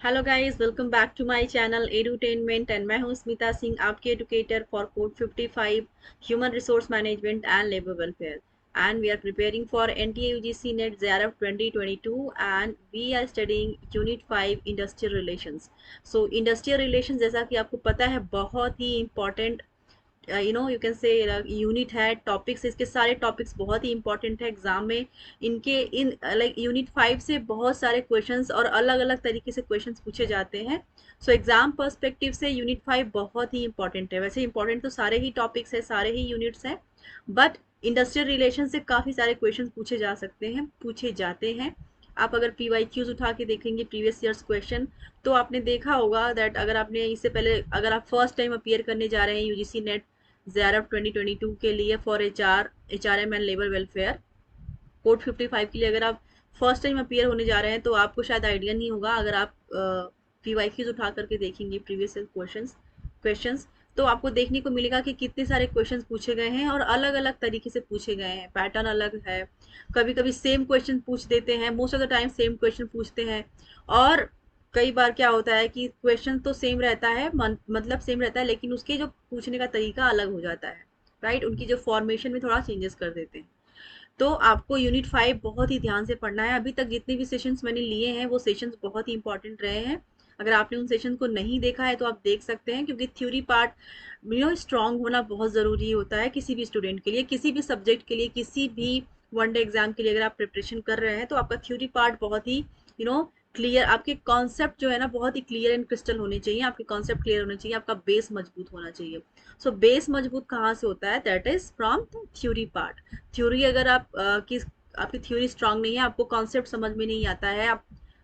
Hello guys, welcome back to my channel edutainment and मैं हूं स्मिता सिंह, आपकी educator for code 55 human resource management and labour welfare and we are preparing for NTA UGC NET JRF 2022 and we are studying unit 5 industrial relations. So industrial relations जैसा कि आपको पता है बहुत ही important you can say unit है। Topics इसके सारे टॉपिक्स बहुत ही इंपॉर्टेंट है एग्जाम में। इनके इन लाइक यूनिट 5 से बहुत सारे क्वेश्चंस और अलग अलग तरीके से क्वेश्चंस पूछे जाते हैं। सो एग्जाम पर्सपेक्टिव से यूनिट 5 बहुत ही इंपॉर्टेंट है। वैसे इंपॉर्टेंट तो सारे ही टॉपिक्स है, सारे ही यूनिट्स हैं, बट इंडस्ट्रियल रिलेशन से काफ़ी सारे क्वेश्चन पूछे जा सकते हैं, पूछे जाते हैं। आप अगर PYQs उठा के देखेंगे प्रीवियस ईयर्स क्वेश्चन, तो आपने देखा होगा दैट अगर आपने इससे पहले अगर आप फर्स्ट टाइम अपियर करने जा रहे हैं यूजीसी नेट जेआरएफ 2022 के लिए for HRM and labour welfare code 55 के लिए अगर आप फर्स्ट टाइम अपियर होने जा रहे हैं तो आपको शायद आइडिया नहीं होगा। अगर आप PYQs उठा करके देखेंगे प्रीवियस क्वेश्चंस, तो आपको देखने को मिलेगा कि कितने सारे क्वेश्चंस पूछे गए हैं और अलग अलग तरीके से पूछे गए हैं, पैटर्न अलग है। कभी कभी सेम क्वेश्चन पूछ देते हैं, most of the time same question पूछते हैं। और कई बार क्या होता है कि क्वेश्चन तो सेम रहता है, मतलब सेम रहता है, लेकिन उसके जो पूछने का तरीका अलग हो जाता है। राइट, उनकी जो फॉर्मेशन में थोड़ा चेंजेस कर देते हैं। तो आपको यूनिट 5 बहुत ही ध्यान से पढ़ना है। अभी तक जितने भी सेशंस मैंने लिए हैं वो सेशंस बहुत ही इंपॉर्टेंट रहे हैं। अगर आपने उन सेशन को नहीं देखा है तो आप देख सकते हैं, क्योंकि थ्योरी पार्ट स्ट्रांग होना बहुत ज़रूरी होता है किसी भी स्टूडेंट के लिए, किसी भी सब्जेक्ट के लिए, किसी भी वनडे एग्जाम के लिए अगर आप प्रिपरेशन कर रहे हैं तो आपका थ्योरी पार्ट बहुत ही यू नो क्लियर, आपके कॉन्सेप्ट जो है ना बहुत ही क्लियर एंड क्रिस्टल होने चाहिए, आपके कॉन्सेप्ट क्लियर होने चाहिए, आपका बेस मजबूत होना चाहिए। सो बेस मजबूत कहाँ से होता है? That is from theory part. Theory अगर आपकी थ्योरी स्ट्रांग नहीं है, आपको कॉन्सेप्ट समझ में नहीं आता है,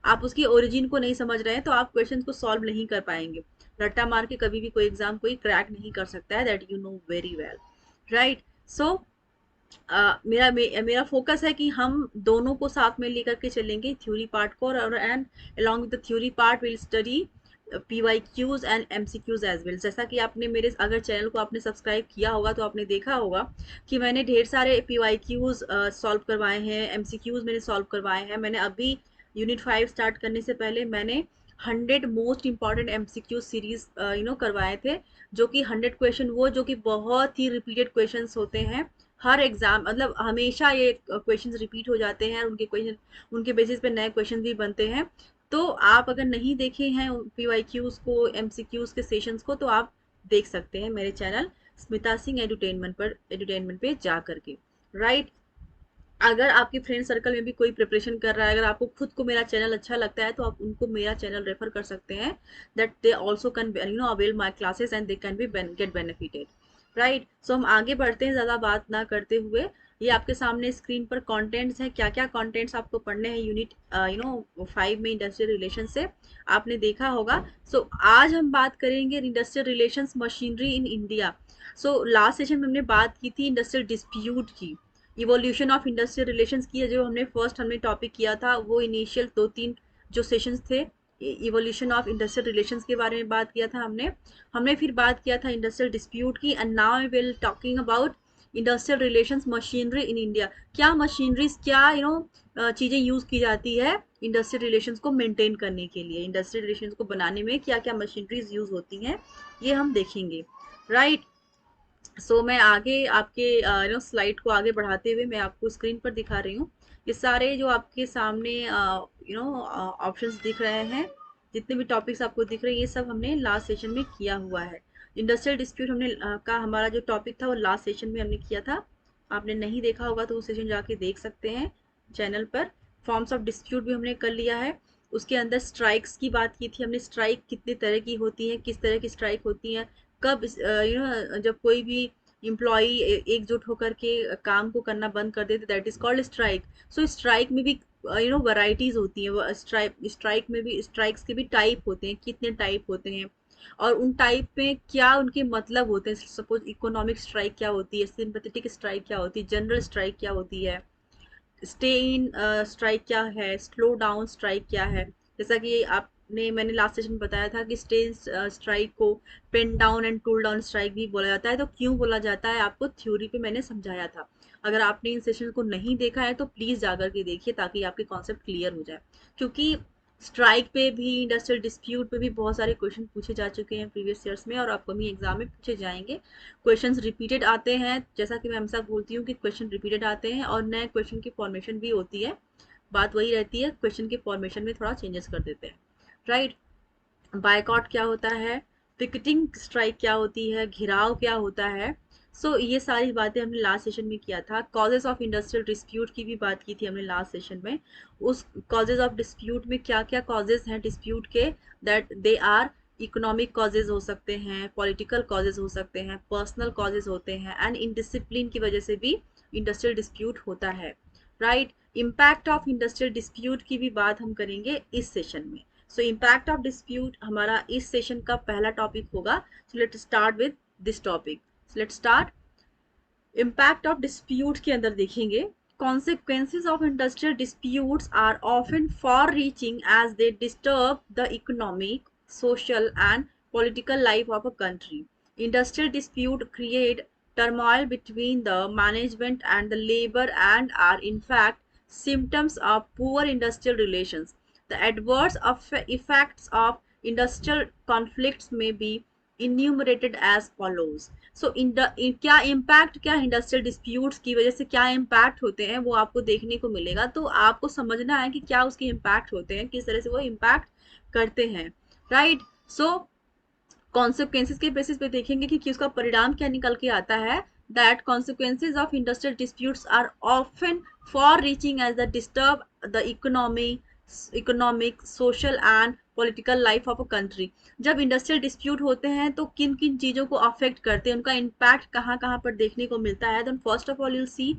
आप उसकी ओरिजिन को नहीं समझ रहे हैं, तो आप क्वेश्चन को सॉल्व नहीं कर पाएंगे। रट्टा मार के कभी भी कोई एग्जाम कोई क्रैक नहीं कर सकता है, that you know very well. Right. So मेरा फोकस है कि हम दोनों को साथ में लेकर के चलेंगे, थ्योरी पार्ट को, और and along with the theory part will study PYQs and MCQs as well. जैसा कि आपने मेरे अगर चैनल को आपने सब्सक्राइब किया होगा तो आपने देखा होगा कि मैंने ढेर सारे PYQs सॉल्व करवाए हैं, MCQs मैंने सॉल्व करवाए हैं। मैंने अभी यूनिट 5 स्टार्ट करने से पहले मैंने 100 मोस्ट इंपॉर्टेंट MCQ सीरीज करवाए थे, जो कि 100 क्वेश्चन, वो जो कि बहुत ही रिपीटेड क्वेश्चंस होते हैं। हर एग्जाम मतलब हमेशा ये क्वेश्चंस रिपीट हो जाते हैं, उनके क्वेश्चन उनके बेसिस पे नए क्वेश्चन भी बनते हैं। तो आप अगर नहीं देखे हैं PYQs को, MCQs के सेशंस को, तो आप देख सकते हैं मेरे चैनल स्मिता सिंह एडुटेनमेंट पे जा करके। राइट। अगर आपके फ्रेंड सर्कल में भी कोई प्रिपरेशन कर रहा है, अगर आपको खुद को मेरा चैनल अच्छा लगता है, तो आप उनको मेरा चैनल रेफर कर सकते हैं, that they also can avail my classes and they can be get benefited. Right. So हम आगे बढ़ते हैं ज़्यादा बात ना करते हुए। ये आपके सामने स्क्रीन पर कंटेंट्स हैं, क्या क्या कंटेंट्स आपको पढ़ने हैं यूनिट 5 में इंडस्ट्रियल रिलेशन से, आपने देखा होगा। सो आज हम बात करेंगे industrial relations machinery in India. So last session में हमने बात की थी इंडस्ट्रियल डिस्प्यूट की, इवोल्यूशन ऑफ इंडस्ट्रियल रिलेशंस की। जो हमने टॉपिक किया था, वो इनिशियल 2-3 जो सेशंस थे, इवोल्यूशन ऑफ इंडस्ट्रियल रिलेशंस के बारे में बात किया था हमने। हमने फिर बात किया था इंडस्ट्रियल डिस्प्यूट की, and now we will talking about industrial relations machinery in India. क्या मशीनरीज, क्या चीज़ें यूज़ की जाती है इंडस्ट्रियल रिलेशंस को मेंटेन करने के लिए, इंडस्ट्रियल रिलेशंस को बनाने में क्या क्या मशीनरीज यूज़ होती हैं, ये हम देखेंगे। राइट। मैं आगे आपके स्लाइड को आगे बढ़ाते हुए मैं आपको स्क्रीन पर दिखा रही हूँ। ये सारे जो आपके सामने ऑप्शंस दिख रहे हैं, जितने भी टॉपिक्स आपको दिख रहे हैं, ये सब हमने लास्ट सेशन में किया हुआ है। इंडस्ट्रियल डिस्प्यूट का हमारा जो टॉपिक था वो लास्ट सेशन में हमने किया था। आपने नहीं देखा होगा तो उस सेशन जाके देख सकते हैं चैनल पर। फॉर्म्स ऑफ डिस्प्यूट भी हमने कर लिया है। उसके अंदर स्ट्राइक्स की बात की थी हमने, स्ट्राइक कितने तरह की होती है, किस तरह की स्ट्राइक होती है, कब जब कोई भी इम्प्लॉई एकजुट होकर के काम को करना बंद कर देते, that is called strike. So strike में भी वैरायटीज होती हैं। स्ट्राइक में भी, स्ट्राइक्स के भी टाइप होते हैं, कितने टाइप होते हैं और उन टाइप में क्या उनके मतलब होते हैं। सपोज इकोनॉमिक स्ट्राइक क्या होती है, सिंपैथेटिक स्ट्राइक क्या होती है, जनरल स्ट्राइक क्या होती है, स्टे इन स्ट्राइक क्या है, स्लो डाउन स्ट्राइक क्या है। जैसा कि आपने मैंने लास्ट सेशन में बताया था कि स्टे इन स्ट्राइक को pen down and tool down strike भी बोला जाता है। तो क्यों बोला जाता है, आपको थ्योरी पे मैंने समझाया था। अगर आपने इन सेशन को नहीं देखा है तो प्लीज़ जाकर के देखिए, ताकि आपके कॉन्सेप्ट क्लियर हो जाए। क्योंकि स्ट्राइक पे भी, इंडस्ट्रियल डिस्प्यूट पे भी बहुत सारे क्वेश्चन पूछे जा चुके हैं प्रीवियस ईयर्स में और अपकमिंग एग्जाम में पूछे जाएंगे। क्वेश्चंस रिपीटेड आते हैं, जैसा कि मैं हमेशा बोलती हूँ कि क्वेश्चन रिपीटेड आते हैं और नए क्वेश्चन की फॉर्मेशन भी होती है। बात वही रहती है, क्वेश्चन के फॉर्मेशन में थोड़ा चेंजेस कर देते हैं, राइट। बायकॉट क्या होता है, पिकेटिंग स्ट्राइक क्या होती है, घिराव क्या होता है। ये सारी बातें हमने लास्ट सेशन में किया था। कॉजेज ऑफ इंडस्ट्रियल डिस्प्यूट की भी बात की थी हमने लास्ट सेशन में। उस कॉजेज ऑफ डिस्प्यूट में क्या क्या कॉजेज हैं डिस्प्यूट के, that they are economic causes हो सकते हैं, पॉलिटिकल कॉजेज हो सकते हैं, पर्सनल कॉजेज होते हैं, एंड इनडिसिप्लिन की वजह से भी इंडस्ट्रियल डिस्प्यूट होता है, right. Impact of industrial dispute की भी बात हम करेंगे इस सेशन में। इम्पैक्ट ऑफ डिस्प्यूट हमारा इस सेशन का पहला टॉपिक होगा। Let start with this topic. Let start. Impact of dispute के अंदर देखेंगे, consequences of industrial disputes are often far reaching as they disturb the economic, social and political life of a country. Industrial dispute create turmoil between the management and the labor and are in fact symptoms of poor industrial relations. The adverse effects of industrial conflicts may be enumerated as follows. क्या impact, क्या industrial disputes की वजह से क्या impact होते हैं वो आपको देखने को मिलेगा। तो आपको समझना है कि क्या उसके इम्पैक्ट होते हैं, किस तरह से वो इम्पैक्ट करते हैं, राइट। कॉन्सिक्वेंसेज के बेसिस पे देखेंगे कि उसका परिणाम क्या निकल के आता है। That consequences of industrial disputes are often far reaching as the disturb the economic, social and political life of a country. जब इंडस्ट्रियल डिस्प्यूट होते हैं तो किन किन चीज़ों को अफेक्ट करते हैं, उनका इम्पैक्ट कहाँ कहाँ पर देखने को मिलता है। Then first of all you see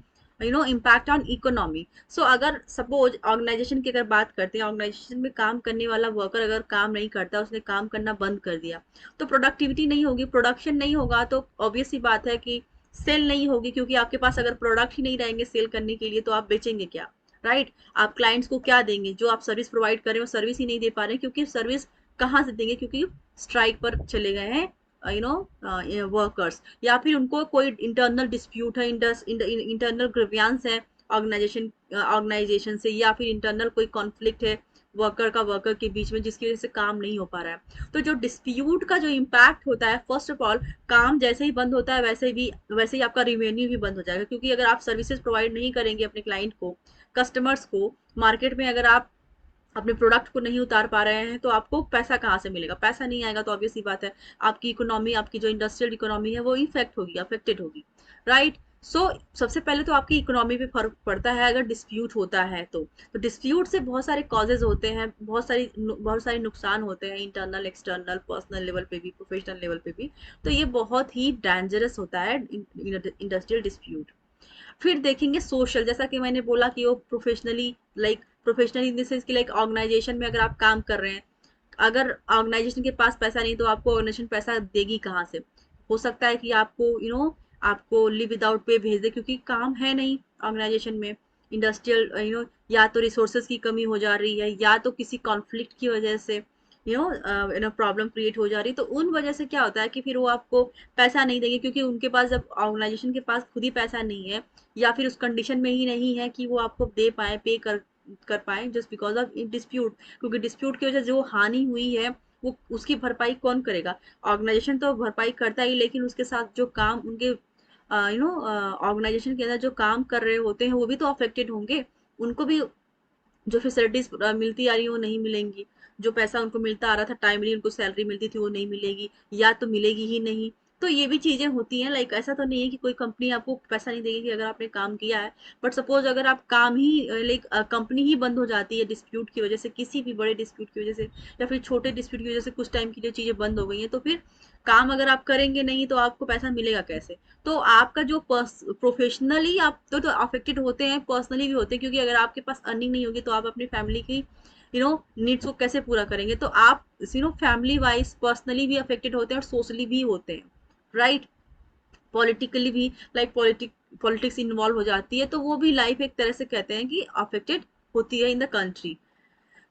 impact on economy. अगर सपोज ऑर्गेनाइजेशन की अगर बात करते हैं, ऑर्गेनाइजेशन में काम करने वाला वर्कर अगर काम नहीं करता, उसने काम करना बंद कर दिया, तो प्रोडक्टिविटी नहीं होगी, प्रोडक्शन नहीं होगा, तो ऑब्वियस सी बात है कि सेल नहीं होगी, क्योंकि आपके पास अगर प्रोडक्ट ही नहीं रहेंगे सेल करने के लिए तो आप बेचेंगे क्या, राइट। आप क्लाइंट्स को क्या देंगे, जो आप सर्विस प्रोवाइड कर रहे हो सर्विस ही नहीं दे पा रहे हैं, क्योंकि सर्विस कहाँ से देंगे, क्योंकि स्ट्राइक पर चले गए हैं वर्कर्स, या फिर उनको कोई इंटरनल डिस्प्यूट है, इंटरनल ग्रीवियंस है ऑर्गेनाइजेशन से, या फिर इंटरनल कोई कॉन्फ्लिक्ट है वर्कर के बीच में, जिसकी वजह से काम नहीं हो पा रहा है। तो जो डिस्प्यूट का जो इम्पैक्ट होता है, फर्स्ट ऑफ ऑल काम जैसे ही बंद होता है वैसे ही आपका रिवेन्यू भी बंद हो जाएगा, क्योंकि अगर आप सर्विसेज प्रोवाइड नहीं करेंगे अपने क्लाइंट को, कस्टमर्स को, मार्केट में अगर आप अपने प्रोडक्ट को नहीं उतार पा रहे हैं, तो आपको पैसा कहाँ से मिलेगा, पैसा नहीं आएगा, तो ऑब्वियस सी बात है आपकी इकोनॉमी, आपकी जो इंडस्ट्रियल इकोनॉमी है वो इफेक्ट होगी, अफेक्टेड होगी, राइट। सबसे पहले तो आपकी इकोनॉमी पे फर्क पड़ता है अगर डिस्प्यूट होता है तो डिस्प्यूट से बहुत सारे कॉजेज होते हैं, बहुत सारे नुकसान होते हैं, इंटरनल, एक्सटर्नल, पर्सनल लेवल पे भी, प्रोफेशनल लेवल पे भी। तो ये बहुत ही डेंजरस होता है इंडस्ट्रियल डिस्प्यूट। फिर देखेंगे सोशल, जैसा कि मैंने बोला कि वो प्रोफेशनली इन द सेंस कि ऑर्गेनाइजेशन में अगर आप काम कर रहे हैं, अगर ऑर्गेनाइजेशन के पास पैसा नहीं तो आपको ऑर्गेनाइजेशन पैसा देगी कहाँ से। हो सकता है कि आपको आपको लिव विदाउट पे भेज दे, क्योंकि काम है नहीं ऑर्गेनाइजेशन में। इंडस्ट्रियल या तो रिसोर्सेज की कमी हो जा रही है, या तो किसी कॉन्फ्लिक्ट की वजह से प्रॉब्लम क्रिएट हो जा रही, तो उन वजह से क्या होता है कि फिर वो आपको पैसा नहीं देंगे, क्योंकि उनके पास, जब ऑर्गेनाइजेशन के पास खुद ही पैसा नहीं है, या फिर उस कंडीशन में ही नहीं है कि वो आपको दे पाए, पे कर पाए, जस्ट बिकॉज ऑफ डिस्प्यूट। क्योंकि डिस्प्यूट की वजह से जो हानि हुई है वो उसकी भरपाई कौन करेगा, ऑर्गेनाइजेशन तो भरपाई करता ही, लेकिन उसके साथ जो काम उनके ऑर्गेनाइजेशन के अंदर जो काम कर रहे होते हैं वो भी तो अफेक्टेड होंगे, उनको भी जो फैसिलिटीज मिलती आ रही है वो नहीं मिलेंगी, जो पैसा उनको मिलता आ रहा था, टाइमली उनको सैलरी मिलती थी, वो नहीं मिलेगी, या तो मिलेगी ही नहीं। तो ये भी चीजें होती हैं, ऐसा तो नहीं है कि कोई कंपनी आपको पैसा नहीं देगी कि अगर आपने काम किया है, बट सपोज अगर आप काम ही कंपनी ही बंद हो जाती है डिस्प्यूट की वजह से, किसी भी बड़े डिस्प्यूट की वजह से, या फिर छोटे डिस्प्यूट की वजह से कुछ टाइम की जो चीजें बंद हो गई हैं, तो फिर काम अगर आप करेंगे नहीं तो आपको पैसा मिलेगा कैसे। तो आपका जो प्रोफेशनली आप तो अफेक्टेड होते हैं, पर्सनली भी होते हैं, क्योंकि अगर आपके पास अर्निंग नहीं होगी तो आप अपनी फैमिली की नीड्स को कैसे पूरा करेंगे। तो आप फैमिली वाइज पर्सनली भी अफेक्टेड होते हैं और सोशली भी होते हैं, राइट। पॉलिटिकली भी, पॉलिटिक्स इन्वॉल्व हो जाती है, तो वो भी लाइफ एक तरह से कहते हैं कि अफेक्टेड होती है in the country,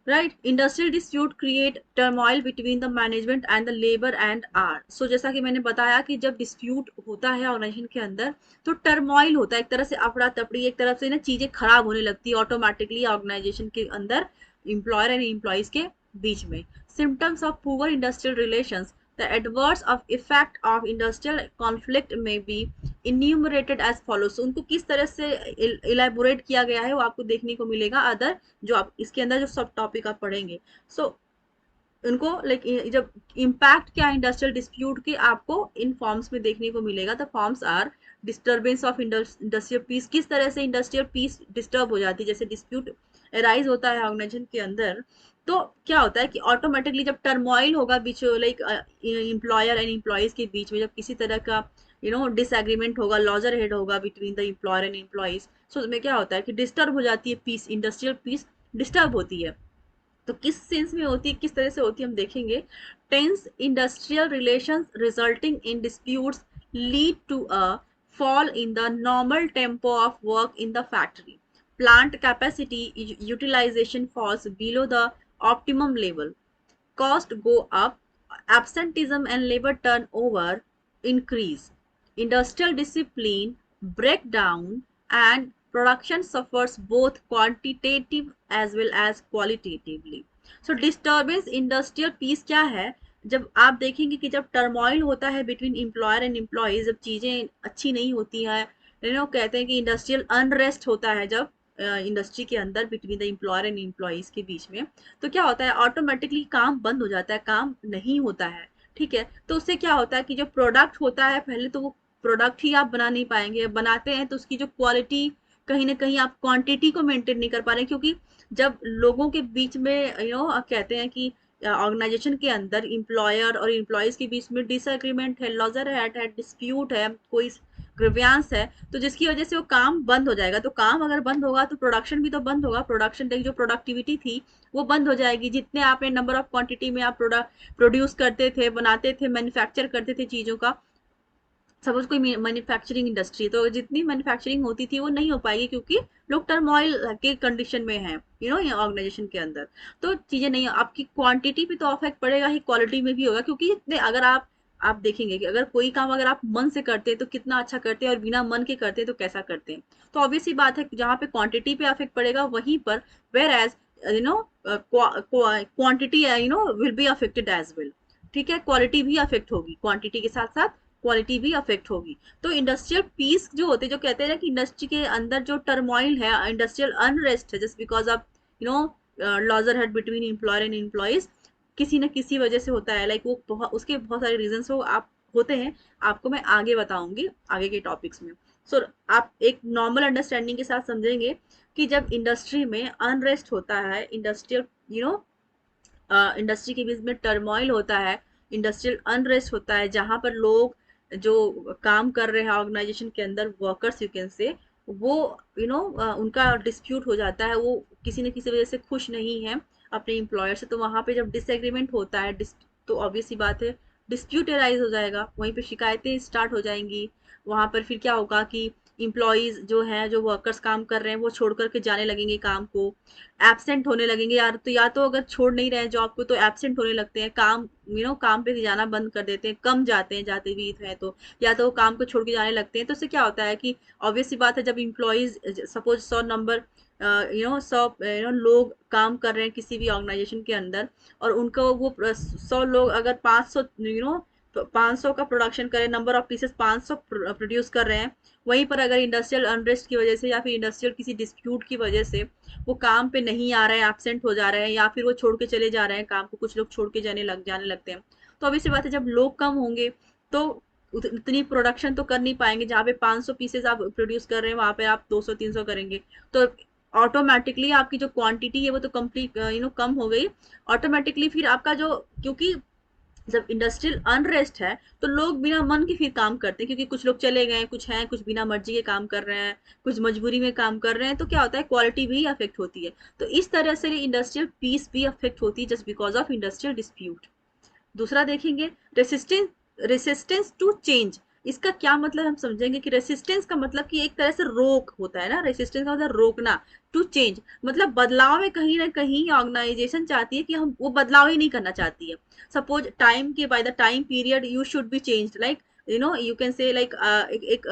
right. Industrial dispute create turmoil between the management and the labour and are. जैसा कि मैंने बताया कि जब डिस्प्यूट होता है ऑर्गेनाइजेशन के अंदर, तो टर्मोइल होता है, एक तरह से अफड़ा तफड़ी, एक तरफ से ना चीजें खराब होने लगती है ऑटोमेटिकली ऑर्गेनाइजेशन के अंदर, एम्प्लॉयर एंड एम्प्लॉइज के बीच में। Symptoms of poor industrial relations, the adverse of effect of industrial conflict में बी इन्यूमरेटेड एज फॉलोस। उनको किस तरह से इलेबोरेट किया गया है वो आपको देखने को मिलेगा अदर जो आप इसके अंदर जो सब टॉपिक आप पढ़ेंगे। सो उनको लाइक जब इम्पैक्ट क्या इंडस्ट्रियल डिस्प्यूट के आपको इन फॉर्म्स में देखने को मिलेगा। The forms are disturbance of industrial peace, किस तरह से इंडस्ट्रियल पीस डिस्टर्ब हो जाती है। जैसे डिस्प्यूट अराइज होता है ऑर्गेनाइजेशन के अंदर तो क्या होता है कि ऑटोमेटिकली जब टर्मोइल होगा बीच लाइक एम्प्लॉयर एंड एम्प्लॉइज के बीच में, जब किसी तरह का डिसएग्रीमेंट होगा, लॉजर हेड होगा between the employer and employees, so उसमें क्या होता है कि डिस्टर्ब हो जाती है पीस, इंडस्ट्रियल पीस डिस्टर्ब होती है। तो किस सेंस में होती है, किस तरह से होती है हम देखेंगे। Tense industrial relations resulting in disputes lead to a fall in the normal tempo of work in the factory. Plant capacity utilization falls below the optimum level. Costs go up, absenteeism and labor turnover increase. Industrial discipline break down and production suffers both quantitative as well as qualitatively. So disturbance industrial peace क्या है, जब आप देखेंगे कि जब turmoil होता है between employer and employ, जब चीजें अच्छी नहीं होती है, कहते हैं कि इंडस्ट्रियल अनरेस्ट होता है जब इंडस्ट्री के अंदर between the employer and employees के बीच में, तो क्या होता है ऑटोमेटिकली काम बंद हो जाता है, काम नहीं होता है। ठीक है, तो उससे क्या होता है कि जो प्रोडक्ट होता है पहले तो वो प्रोडक्ट ही आप बना नहीं पाएंगे, बनाते हैं तो उसकी जो क्वालिटी कहीं ना कहीं आप क्वांटिटी को मेंटेन नहीं कर पा रहे, क्योंकि जब लोगों के बीच में कहते हैं कि ऑर्गेनाइजेशन के अंदर एम्प्लॉयर और एम्प्लॉयज के बीच में डिसएग्रीमेंट है, लॉजर है, डिस्प्यूट है, कोई ग्रीवियंस है, तो जिसकी वजह से वो काम बंद हो जाएगा। तो काम अगर बंद होगा तो प्रोडक्शन भी तो बंद होगा, प्रोडक्शन की जो प्रोडक्टिविटी थी वो बंद हो जाएगी। जितने आपने नंबर ऑफ क्वांटिटी में आप प्रोडक्ट प्रोड्यूस करते थे, बनाते थे, मैन्युफैक्चर करते थे चीज़ों का, सपोज कोई मैन्युफैक्चरिंग इंडस्ट्री, तो जितनी मैन्युफैक्चरिंग होती थी वो नहीं हो पाएगी क्योंकि लोग टर्मोइल के कंडीशन में हैं ये ऑर्गेनाइजेशन के अंदर। तो चीजें नहीं, आपकी क्वांटिटी पे तो अफेक्ट पड़ेगा ही, क्वालिटी में भी होगा, क्योंकि जितने अगर आप देखेंगे कि अगर कोई काम अगर आप मन से करते हैं तो कितना अच्छा करते हैं और बिना मन के करते हैं तो कैसा करते हैं। तो ऑब्वियस ही बात है जहाँ पे क्वांटिटी पे अफेक्ट पड़ेगा वहीं पर whereas quantity will be affected as well. ठीक है, क्वालिटी भी अफेक्ट होगी, क्वांटिटी के साथ साथ क्वालिटी भी अफेक्ट होगी। तो इंडस्ट्रियल पीस जो होते हैं, जो कहते हैं ना कि इंडस्ट्री के अंदर जो टर्मोइल है, इंडस्ट्रियल अनरेस्ट है, just because of logger head between employer and employees, किसी न किसी वजह से होता है, लाइक वो बहुत उसके बहुत सारे रीजन हो आप होते हैं, आपको मैं आगे बताऊंगी आगे के टॉपिक्स में। सो आप एक नॉर्मल अंडरस्टैंडिंग के साथ समझेंगे कि जब इंडस्ट्री में अनरेस्ट होता है, इंडस्ट्रियल इंडस्ट्री के बीच में टर्मोइल होता है, इंडस्ट्रियल अनरेस्ट होता है, जहां पर लोग जो काम कर रहे हैं ऑर्गेनाइजेशन के अंदर, वर्कर्स यू कैन से, वो उनका डिस्प्यूट हो जाता है, वो किसी न किसी वजह से खुश नहीं है अपने एम्प्लॉयर से, तो वहां पे जब डिसएग्रीमेंट होता है तो ऑब्वियस सी बात है डिस्प्यूट एराइज हो जाएगा, वहीं पे शिकायतें स्टार्ट हो जाएंगी। वहां पर फिर क्या होगा कि इम्प्लॉयज जो है, जो वर्कर्स काम कर रहे हैं, वो छोड़ करके जाने लगेंगे काम को, एब्सेंट होने लगेंगे यार, तो या तो अगर छोड़ नहीं रहे जॉब को तो एब्सेंट होने लगते हैं, काम काम पे जाना बंद कर देते हैं, कम जाते हैं, जाते भी हैं तो, या तो वो काम को छोड़ के जाने लगते हैं। तो उससे क्या होता है कि ऑब्वियस सी बात है जब इम्प्लॉयज सपोज 100 नंबर 100 लोग काम कर रहे हैं किसी भी ऑर्गेनाइजेशन के अंदर, और उनको वो 100 लोग अगर 500 500 का प्रोडक्शन करें, नंबर ऑफ पीसेस 500 प्रोड्यूस कर रहे हैं, वहीं पर अगर इंडस्ट्रियल अनरेस्ट की वजह से या फिर इंडस्ट्रियल किसी डिस्प्यूट की वजह से वो काम पे नहीं आ रहे हैं, एब्सेंट हो जा रहे हैं, या फिर वो छोड़ के चले जा रहे हैं काम को, कुछ लोग छोड़ के जाने लगते हैं, तो अभी सी बात है जब लोग कम होंगे तो उतनी प्रोडक्शन तो कर नहीं पाएंगे। जहाँ पे 500 पीसेज आप प्रोड्यूस कर रहे हैं वहां पे आप 200-300 करेंगे, तो ऑटोमेटिकली आपकी जो क्वांटिटी है वो तो कंप्लीट कम हो गई ऑटोमेटिकली। फिर आपका जो, क्योंकि जब इंडस्ट्रियल अनरेस्ट है तो लोग बिना मन के फिर काम करते हैं, क्योंकि कुछ लोग चले गए, कुछ हैं, कुछ बिना मर्जी के काम कर रहे हैं, कुछ मजबूरी में काम कर रहे हैं, तो क्या होता है क्वालिटी भी अफेक्ट होती है। तो इस तरह से इंडस्ट्रियल पीस भी अफेक्ट होती है just because of industrial dispute. दूसरा देखेंगे रेसिस्टेंस, रेसिस्टेंस टू चेंज। इसका क्या मतलब हम समझेंगे कि रेसिस्टेंस का मतलब कि एक तरह से रोक होता है ना, रेसिस्टेंस का मतलब रोकना, टू चेंज मतलब बदलाव में कहीं ना कहीं ऑर्गेनाइजेशन चाहती है कि हम वो बदलाव ही नहीं करना चाहती है। सपोज टाइम के by the time period you should be change, like you can से लाइक एक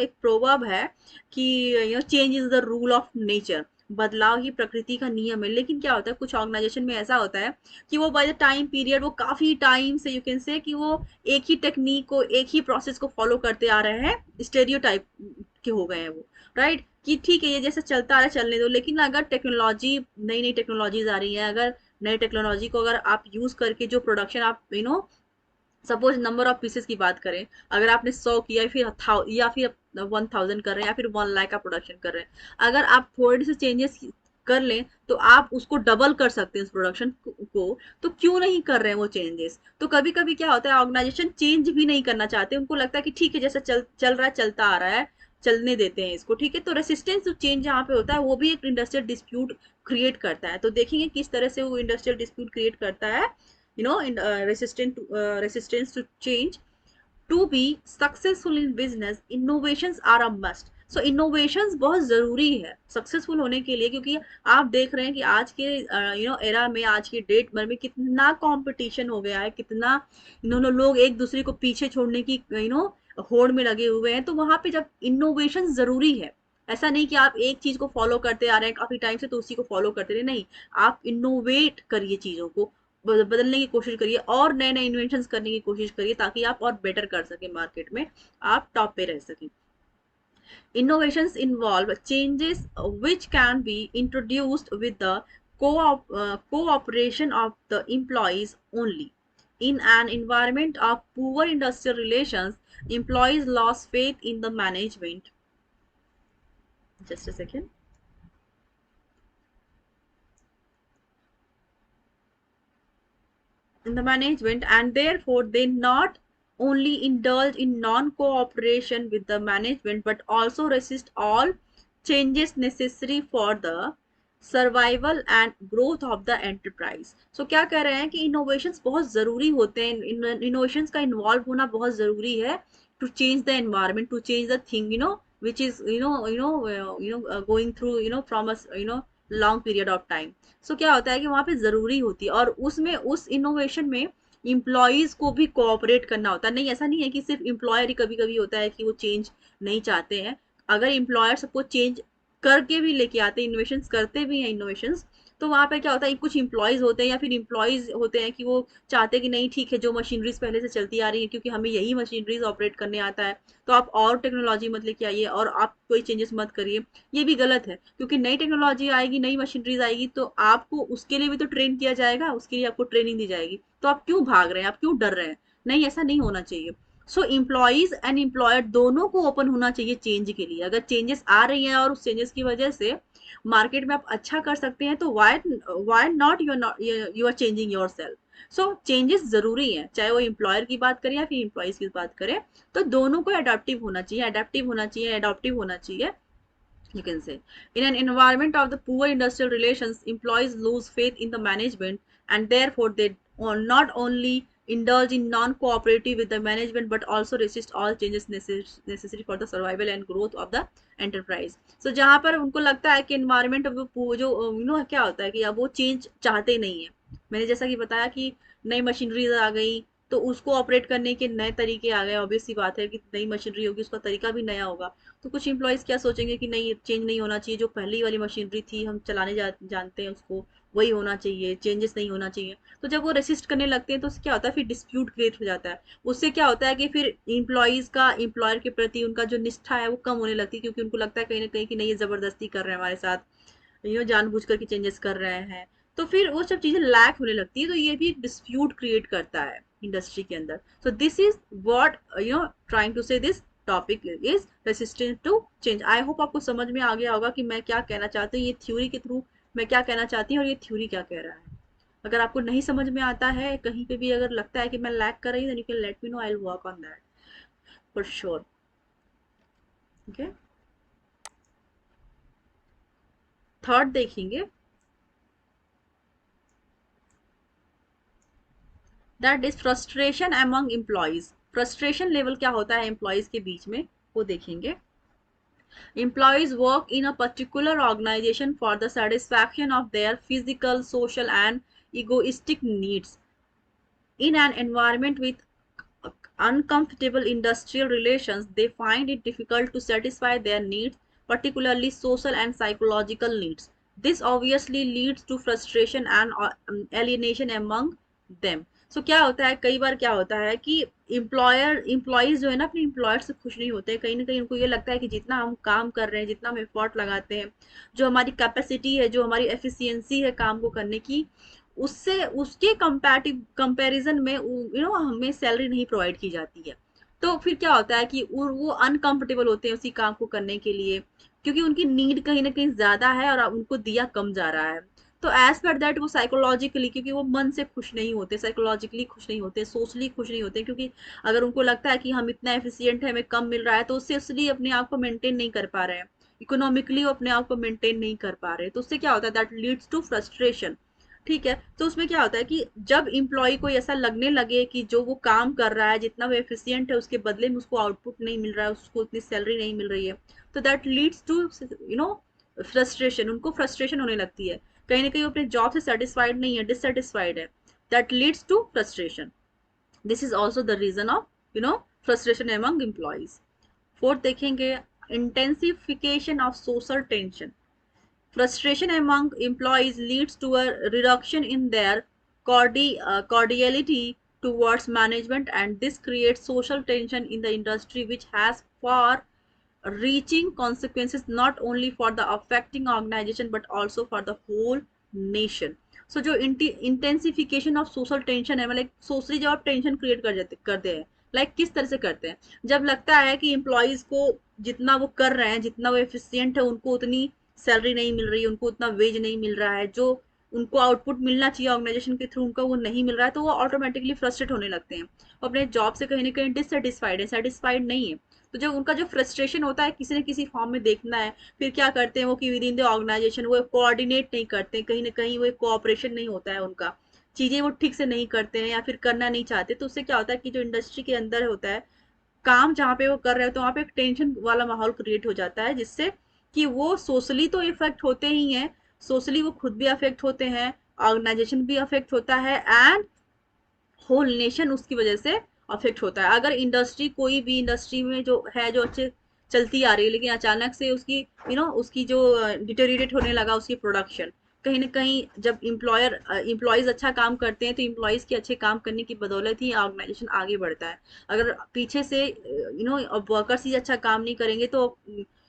एक प्रोवर्ब है कि change is the rule of nature, बदलाव ही प्रकृति का नियम है। लेकिन क्या होता है, कुछ ऑर्गेनाइजेशन में ऐसा होता है कि वो बाय द टाइम पीरियड वो काफी टाइम से यू कैन से कि वो एक ही टेक्निक को, एक ही प्रोसेस को फॉलो करते आ रहे हैं, स्टेरियोटाइप के हो गए हैं वो, राइट, कि ठीक है ये जैसे चलता आ रहा है चलने दो। लेकिन अगर टेक्नोलॉजी, नई नई टेक्नोलॉजीज आ रही है, अगर नई टेक्नोलॉजी को अगर आप यूज करके जो प्रोडक्शन आप सपोज नंबर ऑफ पीसेस की बात करें, अगर आपने 100 किया या फिर 1000 कर रहे हैं या फिर 1 लाख का प्रोडक्शन कर रहे हैं, अगर आप थोड़े से चेंजेस कर लें तो आप उसको डबल कर सकते हैं उस प्रोडक्शन को। तो क्यों नहीं कर रहे हैं वो चेंजेस? तो कभी कभी क्या होता है, ऑर्गेनाइजेशन चेंज भी नहीं करना चाहते, उनको लगता है कि ठीक है जैसा चल चल रहा है चलता आ रहा है, चलने देते हैं इसको, ठीक है। तो रेसिस्टेंस टू चेंज जहाँ पे होता है वो भी एक इंडस्ट्रियल डिस्प्यूट क्रिएट करता है। तो देखेंगे किस तरह से वो इंडस्ट्रियल डिस्प्यूट क्रिएट करता है, resistance to change. To be successful in business, innovations are a must. So innovations बहुत जरूरी है सक्सेसफुल होने के लिए, क्योंकि आप देख रहे हैं कि आज के एरा में, आज की डेट भर में कितना कंपटीशन हो गया है, कितना लोग एक दूसरे को पीछे छोड़ने की होड़ में लगे हुए हैं। तो वहां पे जब इनोवेशन जरूरी है, ऐसा नहीं कि आप एक चीज को फॉलो करते आ रहे हैं काफी टाइम से तो उसी को फॉलो करते रहे, नहीं, आप इनोवेट करिए, चीजों को बदलने की कोशिश करिए और नए नए इन्वेंशन करने की कोशिश करिए, ताकि आप और बेटर कर सके, मार्केट में आप टॉप पे रह सकें। Innovations involve changes which can be introduced with the cooperation of the employees only. In an environment of poor industrial relations, employees lost faith in the management. Just a second. In the management, and therefore they not only indulge in non-cooperation with the management but also resist all changes necessary for the survival and growth of the enterprise. So क्या कह रहे हैं कि innovations बहुत जरूरी होते हैं, innovations का इन्वॉल्व होना बहुत जरूरी है to change the environment, to change the thing which is going through from long period of time. So क्या होता है कि वहां पे जरूरी होती है, और उसमें उस इनोवेशन में इम्प्लॉयज को भी कोऑपरेट करना होता है। नहीं, ऐसा नहीं है कि सिर्फ इम्प्लॉयर ही कभी कभी होता है कि वो चेंज नहीं चाहते हैं। अगर इम्प्लॉयर सबको चेंज करके भी लेके आते हैं, इनोवेशंस करते भी हैं इनोवेशंस, तो वहां पे क्या होता है, कुछ इम्प्लॉयज होते हैं या फिर इम्प्लॉयज होते हैं कि वो चाहते हैं कि नहीं ठीक है, जो मशीनरीज पहले से चलती आ रही है क्योंकि हमें यही मशीनरीज ऑपरेट करने आता है, तो आप और टेक्नोलॉजी मत लेके आइए और आप कोई चेंजेस मत करिए। ये भी गलत है, क्योंकि नई टेक्नोलॉजी आएगी, नई मशीनरीज आएगी तो आपको उसके लिए भी तो ट्रेन किया जाएगा, उसके लिए आपको ट्रेनिंग दी जाएगी। तो आप क्यों भाग रहे हैं, आप क्यों डर रहे हैं? नहीं, ऐसा नहीं होना चाहिए। सो इम्प्लॉयज एंड एम्प्लॉयर दोनों को ओपन होना चाहिए चेंज के लिए। अगर चेंजेस आ रही हैं और उस चेंजेस की वजह से मार्केट में आप अच्छा कर सकते हैं, तो why not you are changing yourself. So changes जरूरी है, चाहे वो एम्प्लॉयर की बात करें या फिर एम्प्लॉयज की बात करें, तो दोनों को अडेप्टिव होना चाहिए, अडेप्टिव होना चाहिए, अडॉप्टिव होना चाहिए, you can say. In an environment of the poor industrial relations, employees lose faith in the management, and therefore they not only indulge in non-cooperative with the management but also resist all changes necessary for the survival and growth of the enterprise. So जहाँ पर उनको लगता है कि environment जो क्या होता है कि अब वो change चाहते नहीं है। मैंने जैसा कि बताया कि नई मशीनरीज आ गई तो उसको ऑपरेट करने के नए तरीके आ गए, ऑब्वियस सी बात है कि नई मशीनरी होगी उसका तरीका भी नया होगा। तो कुछ इंप्लॉयज क्या सोचेंगे कि नहीं, चेंज नहीं होना चाहिए, जो पहली वाली मशीनरी थी हम चलाने जानते हैं उसको, वही होना चाहिए, चेंजेस नहीं होना चाहिए। तो जब वो रेसिस्ट करने लगते हैं तो क्या होता है, फिर डिस्प्यूट क्रिएट हो जाता है। उससे क्या होता है कि फिर इंप्लॉयज का एम्प्लॉयर के प्रति उनका जो निष्ठा है वो कम होने लगती है, क्योंकि उनको लगता है कहीं ना कहीं कि नहीं ये जबरदस्ती कर रहे हैं हमारे साथ, जानबूझ कर के चेंजेस कर रहे हैं। तो फिर वो सब चीजें लैक होने लगती है, तो ये भी एक डिस्प्यूट क्रिएट करता है इंडस्ट्री के अंदर। So this is what trying to say this topic is resistant to change. I hope आपको समझ में आ गया होगा कि मैं क्या कहना चाहती हूँ, ये थ्योरी के थ्रू मैं क्या कहना चाहती हूँ और ये थ्योरी क्या कह रहा है। अगर आपको नहीं समझ में आता है, कहीं पे भी अगर लगता है कि मैं लैक कर रही हूँ, then you can let me know, I will work on that for sure. Okay, third देखेंगे, that is frustration among employees. Frustration level क्या होता है एम्प्लॉयज के बीच में, वो देखेंगे। Employees work in a particular organization for the satisfaction of their physical, social, and egoistic needs. In an environment with uncomfortable industrial relations, they find it difficult to satisfy their needs, particularly social and psychological needs. This obviously leads to frustration and alienation among them. So क्या होता है, कई बार क्या होता है कि employees जो है ना अपने एम्प्लॉयर से खुश नहीं होते हैं। कहीं ना कहीं उनको ये लगता है कि जितना हम काम कर रहे हैं, जितना हम एफर्ट लगाते हैं, जो हमारी कैपेसिटी है, जो हमारी एफिशिएंसी है काम को करने की, उससे उसके कंपैरिजन में हमें सैलरी नहीं प्रोवाइड की जाती है। तो फिर क्या होता है कि वो अनकंफर्टेबल होते हैं उसी काम को करने के लिए, क्योंकि उनकी नीड कहीं ना कहीं ज्यादा है और उनको दिया कम जा रहा है। तो एज पर दैट वो साइकोलॉजिकली, क्योंकि वो मन से खुश नहीं होते, साइकोलॉजिकली खुश नहीं होते, सोशली खुश नहीं होते, क्योंकि अगर उनको लगता है कि हम इतना एफिशिएंट है, हमें कम मिल रहा है, तो उससे इसलिए अपने आप को मेंटेन नहीं कर पा रहे हैं, इकोनॉमिकली वो अपने आप को मेंटेन नहीं कर पा रहे, तो उससे क्या होता है, दैट लीड्स टू फ्रस्ट्रेशन। ठीक है, तो उसमें क्या होता है कि जब इम्प्लॉय को ऐसा लगने लगे कि जो वो काम कर रहा है, जितना वो एफिशिएंट है, उसके बदले में उसको आउटपुट नहीं मिल रहा है, उसको उतनी सैलरी नहीं मिल रही है, तो दैट लीड्स टू फ्रस्ट्रेशन। उनको फ्रस्ट्रेशन होने लगती है, कहीं ना कहीं वो अपने जॉब से सेटिस्फाइड नहीं है, डिससेटिस्फाइड है, that leads to frustration. This is also the reason of frustration among employees. Fourth देखेंगे, intensification of social tension. Frustration among employees leads to a reduction in their cordiality towards management, and this creates social tension in the industry, which has far reaching consequences not only for the affecting organization but also for the whole nation. So जो intensification of social tension है, मतलब socially जब आप tension create करते हैं, like किस तरह से करते हैं, जब लगता है कि एम्प्लॉयज को जितना वो कर रहे हैं, जितना वो एफिशिएंट है, उनको उतनी सैलरी नहीं मिल रही, उनको उतना वेज नहीं मिल रहा है, जो उनको आउटपुट मिलना चाहिए ऑर्गेनाइजेशन के थ्रू, उनका वो नहीं मिल रहा है, तो वो ऑटोमेटिकली फ्रस्ट्रेट होने लगते हैं, अपने जॉब से कहीं ना कहीं डिससेटिस्फाइड है, सेटिस्फाइड नहीं है। तो जो उनका जो फ्रस्ट्रेशन होता है किसी न किसी फॉर्म में देखना है, फिर क्या करते हैं वो कि विद इन द ऑर्गेनाइजेशन वो कोऑर्डिनेट नहीं करते, कहीं ना कहीं वो कोऑपरेशन नहीं होता है उनका, चीजें वो ठीक से नहीं करते हैं या फिर करना नहीं चाहते, तो उससे क्या होता है कि जो इंडस्ट्री के अंदर होता है काम, जहाँ पे वो कर रहे हो, तो वहाँ पे एक टेंशन वाला माहौल क्रिएट हो जाता है, जिससे कि वो सोशली तो इफेक्ट होते ही हैं, सोशली वो खुद भी अफेक्ट होते हैं, ऑर्गेनाइजेशन भी अफेक्ट होता है, एंड होल नेशन उसकी वजह से अफेक्ट होता है। अगर इंडस्ट्री, कोई भी इंडस्ट्री में जो है, जो अच्छे चलती आ रही है, लेकिन अचानक से उसकी उसकी जो डिटेरिएट होने लगा उसकी प्रोडक्शन, कहीं ना कहीं जब इम्प्लॉयज अच्छा काम करते हैं, तो इम्प्लॉयज के अच्छे काम करने की बदौलत ही ऑर्गेनाइजेशन आगे बढ़ता है। अगर पीछे से वर्कर्स ही अच्छा काम नहीं करेंगे, तो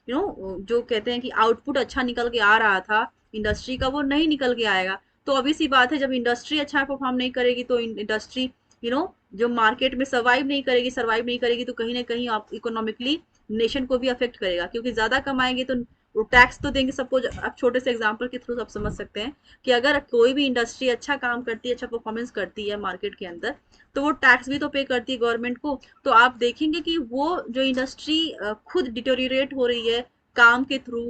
जो कहते हैं कि आउटपुट अच्छा निकल के आ रहा था इंडस्ट्री का, वो नहीं निकल के आएगा। तो ऑब्वियस सी बात है, जब इंडस्ट्री अच्छा परफॉर्म नहीं करेगी, तो इंडस्ट्री जो मार्केट में सर्वाइव नहीं करेगी, तो कहीं ना कहीं आप इकोनॉमिकली नेशन को भी अफेक्ट करेगा, क्योंकि ज्यादा कमाएंगे तो वो टैक्स तो देंगे। सपोज आप छोटे से एग्जांपल के थ्रू आप समझ सकते हैं कि अगर कोई भी इंडस्ट्री अच्छा काम करती है, अच्छा परफॉर्मेंस करती है मार्केट के अंदर, तो वो टैक्स भी तो पे करती है गवर्नमेंट को। तो आप देखेंगे कि वो जो इंडस्ट्री खुद डिटोरिएट हो रही है काम के थ्रू,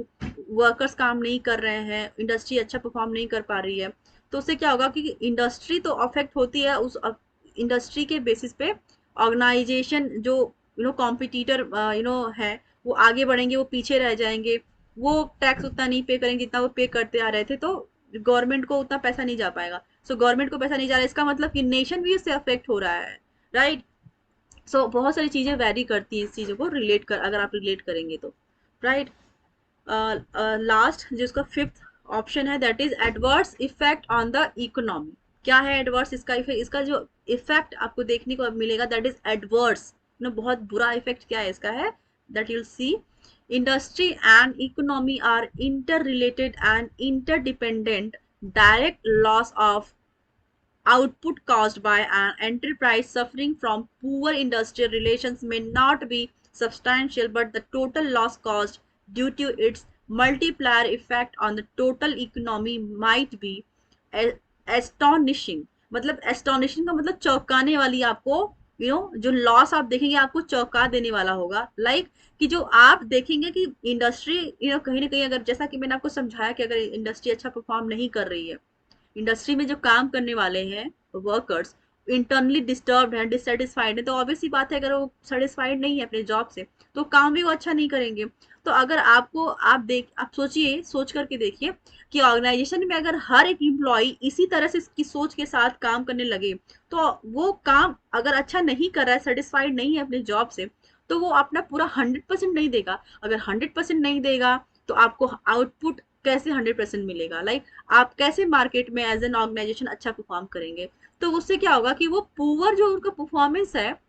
वर्कर्स काम नहीं कर रहे हैं, इंडस्ट्री अच्छा परफॉर्म नहीं कर पा रही है, तो उससे क्या होगा कि इंडस्ट्री तो अफेक्ट होती है, उस इंडस्ट्री के बेसिस पे ऑर्गेनाइजेशन जो कॉम्पिटिटर है, वो आगे बढ़ेंगे, वो पीछे रह जाएंगे, वो टैक्स उतना नहीं पे करेंगे जितना वो पे करते आ रहे थे, तो गवर्नमेंट को उतना पैसा नहीं जा पाएगा। सो गवर्नमेंट को पैसा नहीं जा रहा है, इसका मतलब कि नेशन भी उससे अफेक्ट हो रहा है, राइट। सो बहुत सारी चीजें वैरी करती हैं इस चीजों को रिलेट कर, अगर आप रिलेट करेंगे तो, राइट। लास्ट जिसका फिफ्थ ऑप्शन है, that is adverse effect on the economy. क्या है एडवर्स, इसका इफेक्ट, इसका जो इफेक्ट आपको देखने को मिलेगा, दैट इज एडवर्स, बहुत बुरा इफेक्ट क्या है इसका है, that you'll see. Industry and economy are interrelated and interdependent. Direct loss of output caused by an enterprise suffering from poor industrial relations may not be substantial, but the total loss caused due to its multiplier effect on the total economy might be astonishing. मतलब astonishing का मतलब चौंकाने वाली, आपको जो loss आप देखेंगे आपको चौंका देने वाला होगा, लाइक कि जो आप देखेंगे कि इंडस्ट्री कहीं ना कहीं, अगर जैसा कि मैंने आपको समझाया कि अगर इंडस्ट्री अच्छा परफॉर्म नहीं कर रही है, इंडस्ट्री में जो काम करने वाले हैं वर्कर्स इंटरनली डिस्टर्ब है, डिससेटिस्फाइड है, तो ऑब्वियसली बात है अगर वो सेटिस्फाइड नहीं है अपने जॉब से, तो काम भी वो अच्छा नहीं करेंगे। तो अगर आप सोचिए, सोच करके देखिए कि ऑर्गेनाइजेशन में अगर हर एक इम्प्लॉय इसी तरह से इसकी सोच के साथ काम करने लगे, तो वो काम अगर अच्छा नहीं कर रहा है, सेटिस्फाइड नहीं है अपने जॉब से, तो वो अपना पूरा 100% नहीं देगा। अगर 100% नहीं देगा, तो आपको आउटपुट कैसे 100% मिलेगा? लाइक आप कैसे मार्केट में एज एन ऑर्गेनाइजेशन अच्छा परफॉर्म करेंगे? तो उससे क्या होगा कि वो पुअर जो उनका परफॉर्मेंस है,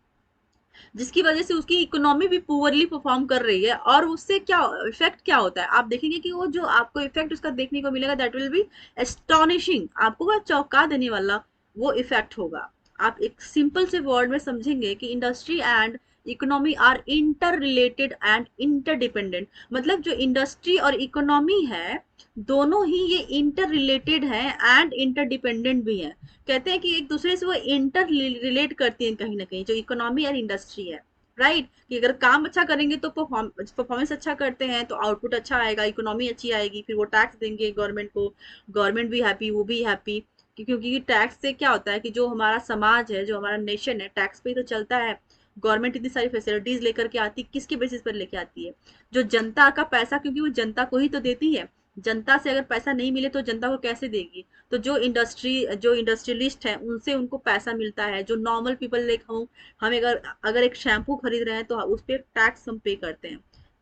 जिसकी वजह से उसकी इकोनॉमी भी पुअरली परफॉर्म कर रही है, और उससे क्या इफेक्ट क्या होता है, आप देखेंगे कि वो जो आपको इफेक्ट उसका देखने को मिलेगा, दैट विल बी एस्टॉनिशिंग, आपको वह चौंका देने वाला वो इफेक्ट होगा। आप एक सिंपल से वर्ड में समझेंगे कि industry and economy are interrelated and interdependent. मतलब जो इंडस्ट्री और इकोनॉमी है, दोनों ही ये इंटर रिलेटेड है एंड इंटरडिपेंडेंट भी है। कहते हैं कि एक दूसरे से वो इंटर रिलेट करती हैं कहीं ना कहीं, जो इकोनॉमी और इंडस्ट्री है, राइट। कि अगर काम अच्छा करेंगे तो परफॉर्मेंस अच्छा करते हैं तो आउटपुट अच्छा आएगा, इकोनॉमी अच्छी आएगी, फिर वो टैक्स देंगे गवर्नमेंट को, गवर्नमेंट भी हैप्पी, वो भी हैप्पी। क्योंकि टैक्स से क्या होता है कि जो हमारा समाज है, जो हमारा नेशन है, टैक्स पे ही तो चलता है। गवर्नमेंट इतनी सारी फैसिलिटीज लेकर के आती, किसके बेसिस पर लेके आती है? जो जनता का पैसा, क्योंकि वो जनता को ही तो देती है। जनता से अगर पैसा नहीं मिले तो जनता को कैसे देगी? तो जो इंडस्ट्रियलिस्ट है, उनसे उनको पैसा मिलता है। जो नॉर्मल पीपल लाइक हम अगर अगर एक शैम्पू खरीद रहे हैं तो उस पर टैक्स हम पे करते हैं।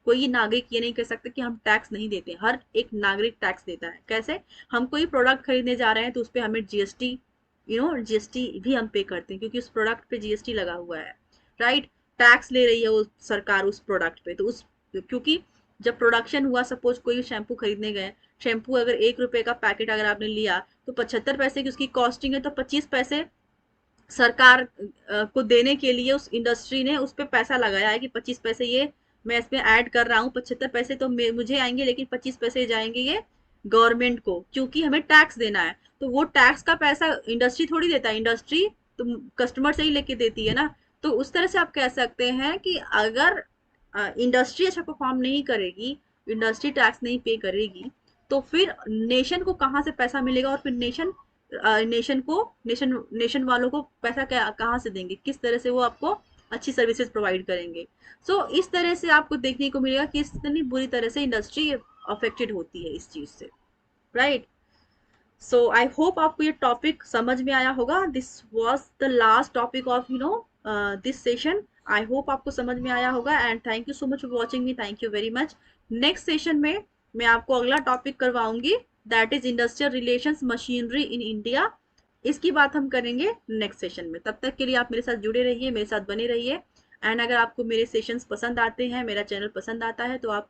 कोई नागरिक ये नहीं कह सकता कि हम टैक्स नहीं देते, हर एक नागरिक टैक्स देता है। कैसे? हम कोई प्रोडक्ट खरीदने जा रहे हैं तो उस पर हमें जीएसटी, जीएसटी भी हम पे करते हैं, क्योंकि उस प्रोडक्ट पे जीएसटी लगा हुआ है, राइट। टैक्स ले रही है वो सरकार उस प्रोडक्ट पे, तो उस क्योंकि जब प्रोडक्शन हुआ, सपोज कोई शैम्पू खरीदने गए, शैम्पू अगर 1 रुपए का पैकेट अगर आपने लिया तो 75 पैसे की उसकी कॉस्टिंग है, तो 25 पैसे सरकार को देने के लिए उस इंडस्ट्री ने उस पर पैसा लगाया है कि 25 पैसे ये मैं इसमें ऐड कर रहा हूँ। 75 पैसे तो मुझे आएंगे, लेकिन 25 पैसे जाएंगे ये गवर्नमेंट को, क्योंकि हमें टैक्स देना है। तो वो टैक्स का पैसा इंडस्ट्री थोड़ी देता है, इंडस्ट्री तो कस्टमर से ही लेके देती है ना। तो उस तरह से आप कह सकते हैं कि अगर इंडस्ट्री अच्छा परफॉर्म नहीं करेगी, इंडस्ट्री टैक्स नहीं पे करेगी, तो फिर नेशन को कहाँ से पैसा मिलेगा? और फिर नेशन वालों को पैसा क्या कहाँ से देंगे? किस तरह से वो आपको अच्छी सर्विसेज प्रोवाइड करेंगे? सो इस तरह से आपको देखने को मिलेगा कि इतनी बुरी तरह से इंडस्ट्री अफेक्टेड होती है इस चीज से, राइट। सो आई होप आपको ये टॉपिक समझ में आया होगा। This was the last topic of this session. I hope आपको समझ में आया होगा, and thank you so much for watching me, thank you very much. Next session में मैं आपको अगला टॉपिक करवाऊंगी, that is industrial relations machinery in India. इसकी बात हम करेंगे नेक्स्ट सेशन में। तब तक के लिए आप मेरे साथ जुड़े रहिए, मेरे साथ बने रहिए। एंड अगर आपको मेरे सेशंस पसंद आते हैं, मेरा चैनल पसंद आता है, तो आप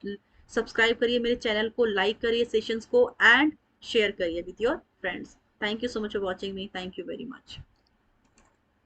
सब्सक्राइब करिए मेरे चैनल को, लाइक करिए सेशंस को, एंड शेयर करिए with your friends. Thank you so much for watching me, thank you very much.